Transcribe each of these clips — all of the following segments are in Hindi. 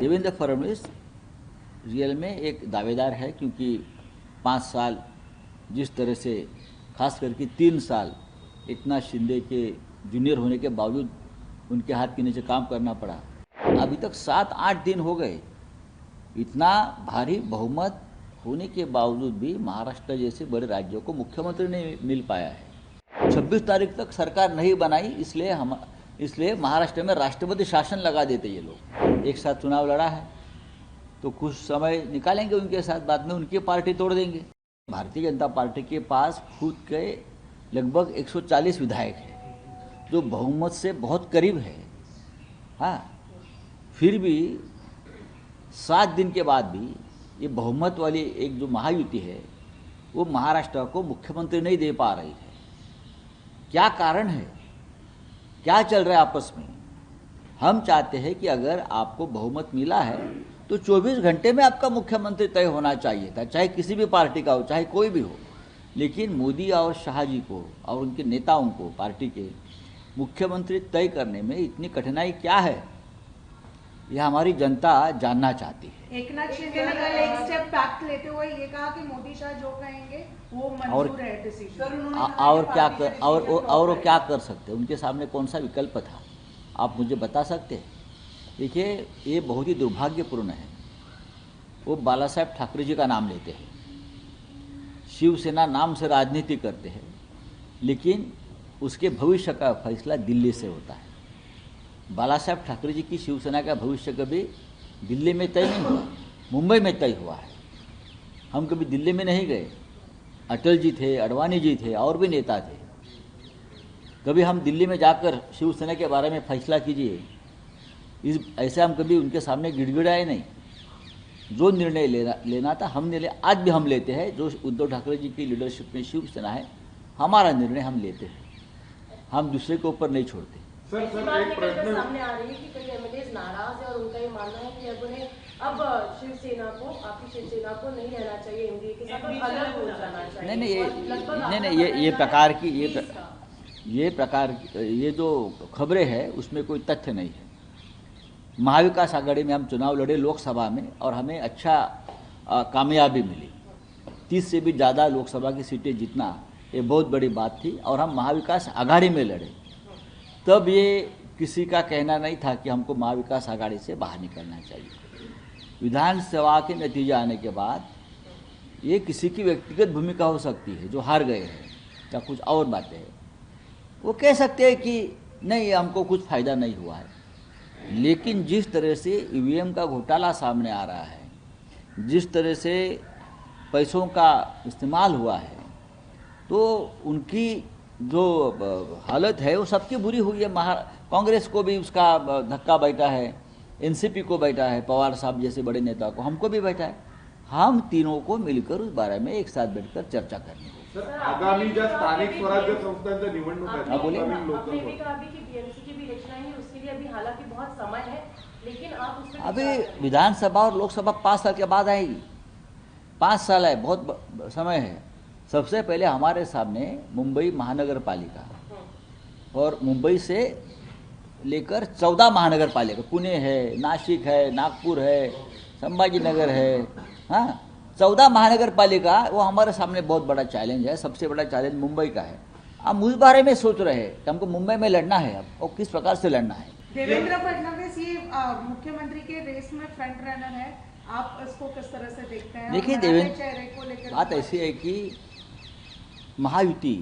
देवेंद्र फडणवीस रियल में एक दावेदार है, क्योंकि 5 साल जिस तरह से, खास करके 3 साल एकनाथ शिंदे के जूनियर होने के बावजूद उनके हाथ के नीचे काम करना पड़ा। अभी तक 7-8 दिन हो गए, इतना भारी बहुमत होने के बावजूद भी महाराष्ट्र जैसे बड़े राज्यों को मुख्यमंत्री नहीं मिल पाया है। 26 तारीख तक सरकार नहीं बनाई, इसलिए महाराष्ट्र में राष्ट्रपति शासन लगा देते ये लोग। एक साथ चुनाव लड़ा है तो कुछ समय निकालेंगे उनके साथ, बाद में उनकी पार्टी तोड़ देंगे। भारतीय जनता पार्टी के पास खुद के लगभग 140 विधायक हैं, जो बहुमत से बहुत करीब है। हाँ, फिर भी 7 दिन के बाद भी ये बहुमत वाली एक जो महायुति है वो महाराष्ट्र को मुख्यमंत्री नहीं दे पा रही है। क्या कारण है, क्या चल रहा है आपस में? हम चाहते हैं कि अगर आपको बहुमत मिला है तो 24 घंटे में आपका मुख्यमंत्री तय होना चाहिए था, चाहे किसी भी पार्टी का हो, चाहे कोई भी हो। लेकिन मोदी और शाह जी को और उनके नेताओं को, पार्टी के मुख्यमंत्री तय करने में इतनी कठिनाई क्या है, यह हमारी जनता जानना चाहती है। एकनाथ शिंदे ने कल एक स्टेप बैक लेते हुए ये कहा कि मोदी शाह जो कहेंगे वो मंजूर है डिसीजन। और क्या कर सकते हैं? उनके सामने कौन सा विकल्प था, आप मुझे बता सकते हैं? देखिए, ये बहुत ही दुर्भाग्यपूर्ण है। वो बाला साहेब ठाकरे जी का नाम लेते हैं, शिवसेना नाम से राजनीति करते हैं, लेकिन उसके भविष्य का फैसला दिल्ली से होता है। बाला साहेब ठाकरे जी की शिवसेना का भविष्य कभी दिल्ली में तय नहीं हुआ, मुंबई में तय हुआ है। हम कभी दिल्ली में नहीं गए। अटल जी थे, अडवाणी जी थे, और भी नेता थे। कभी हम दिल्ली में जाकर शिवसेना के बारे में फैसला कीजिए, ऐसे हम कभी उनके सामने गिड़गिड़ाए नहीं। जो निर्णय लेना था हमने ले, आज भी हम लेते हैं। जो उद्धव ठाकरे जी की लीडरशिप में शिवसेना है, हमारा निर्णय हम लेते हैं, हम दूसरे के ऊपर नहीं छोड़ते। सर एक प्रश्न सामने आ रही है कि कई एमएलएज नाराज है और उनका ये मानना है कि अब शिवसेना को, आपकी शिवसेना को नहीं रहना चाहिए, एनडीए के साथ अलग हो जाना चाहिए। नहीं, ये जो खबरें हैं उसमें कोई तथ्य नहीं है। महाविकास आघाड़ी में हम चुनाव लड़े लोकसभा में, और हमें अच्छा कामयाबी मिली। 30 से भी ज़्यादा लोकसभा की सीटें जीतना ये बहुत बड़ी बात थी, और हम महाविकास आघाड़ी में लड़े। तब ये किसी का कहना नहीं था कि हमको महाविकास आघाड़ी से बाहर निकलना चाहिए। विधानसभा के नतीजे आने के बाद ये किसी की व्यक्तिगत भूमिका हो सकती है, जो हार गए हैं या कुछ और बातें हैं, वो कह सकते हैं कि नहीं, हमको कुछ फ़ायदा नहीं हुआ है। लेकिन जिस तरह से ईवीएम का घोटाला सामने आ रहा है, जिस तरह से पैसों का इस्तेमाल हुआ है, तो उनकी जो हालत है वो सबकी बुरी हुई है। कांग्रेस को भी उसका धक्का बैठा है, एनसीपी को बैठा है, पवार साहब जैसे बड़े नेता को, हमको भी बैठा है। हम तीनों को मिलकर उस बारे में एक साथ बैठकर चर्चा करनी है। सर, आगामी ज्या स्थानिक स्वराज्य संस्थांच्या निवडणूक आहेत, हालांकि बहुत समय है, लेकिन आप उसमें अभी विधानसभा और लोकसभा 5 साल के बाद आएगी। 5 साल है, बहुत समय है। सबसे पहले हमारे सामने मुंबई महानगर पालिका, और मुंबई से लेकर 14 महानगर पालिका, पुणे है, नासिक है, नागपुर है, संभाजी नगर है, हाँ, 14 महानगर पालिका, वो हमारे सामने बहुत बड़ा चैलेंज है। सबसे बड़ा चैलेंज मुंबई का है। हम उस बारे में सोच रहे हैं कि हमको मुंबई में लड़ना है अब, और किस प्रकार से लड़ना है। देवेंद्र फडणवीस ये मुख्यमंत्री के रेस में फ्रंट रनर है, आप इसको किस तरह से देखते हैं? देखिए, देवेंद्र, बात ऐसी है कि महायुति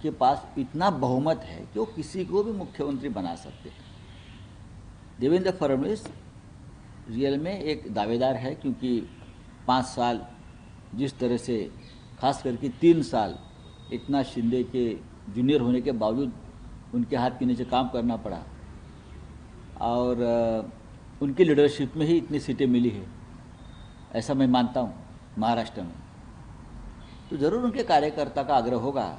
के पास इतना बहुमत है कि वो किसी को भी मुख्यमंत्री बना सकते हैं। देवेंद्र फडणवीस रियल में एक दावेदार है, क्योंकि 5 साल जिस तरह से, खास करके 3 साल एकनाथ शिंदे के जूनियर होने के बावजूद उनके हाथ के नीचे काम करना पड़ा, और उनकी लीडरशिप में ही इतनी सीटें मिली है, ऐसा मैं मानता हूँ महाराष्ट्र में। तो ज़रूर उनके कार्यकर्ता का आग्रह होगा,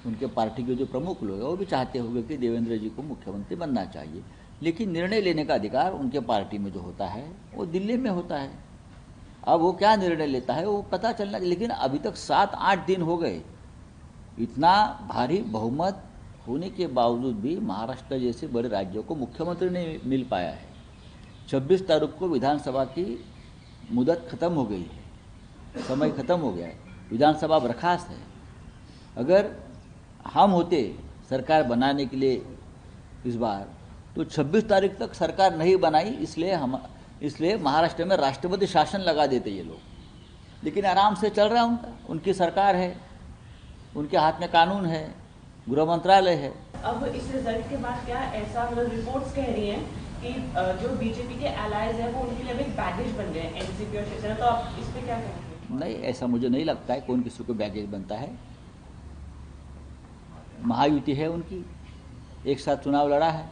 उनके पार्टी के जो प्रमुख लोग हैं वो भी चाहते होंगे कि देवेंद्र जी को मुख्यमंत्री बनना चाहिए। लेकिन निर्णय लेने का अधिकार उनके पार्टी में जो होता है वो दिल्ली में होता है। अब वो क्या निर्णय लेता है वो पता चलना। लेकिन अभी तक 7-8 दिन हो गए, इतना भारी बहुमत होने के बावजूद भी महाराष्ट्र जैसे बड़े राज्यों को मुख्यमंत्री नहीं मिल पाया है। 26 तारीख को विधानसभा की मुदत खत्म हो गई है, समय खत्म हो गया है, विधानसभा बर्खास्त है। अगर हम होते सरकार बनाने के लिए इस बार, तो 26 तारीख तक सरकार नहीं बनाई, इसलिए महाराष्ट्र में राष्ट्रपति शासन लगा देते ये लोग। लेकिन आराम से चल रहा है उनकी सरकार है, उनके हाथ में कानून है, गृह मंत्रालय है। अब इस रिजल्ट के बाद क्या ऐसा, मतलब रिपोर्ट्स कह रही हैं कि जो बीजेपी के एलाइज हैं वो उनके लिए एक बैगेज बन गए एनसीपी और शिवसेना, तो आप इस पे क्या कहेंगे? नहीं, ऐसा मुझे नहीं लगता है कौन किसी को बैगेज बनता है। महायुति है उनकी, एक साथ चुनाव लड़ा है,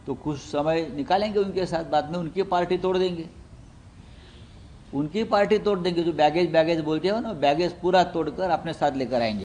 तो कुछ समय निकालेंगे उनके साथ, बाद में उनकी पार्टी तोड़ देंगे, उनकी पार्टी तोड़ देंगे। जो बैगेज बोलते हो ना, बैगेज पूरा तोड़कर अपने साथ लेकर आएंगे।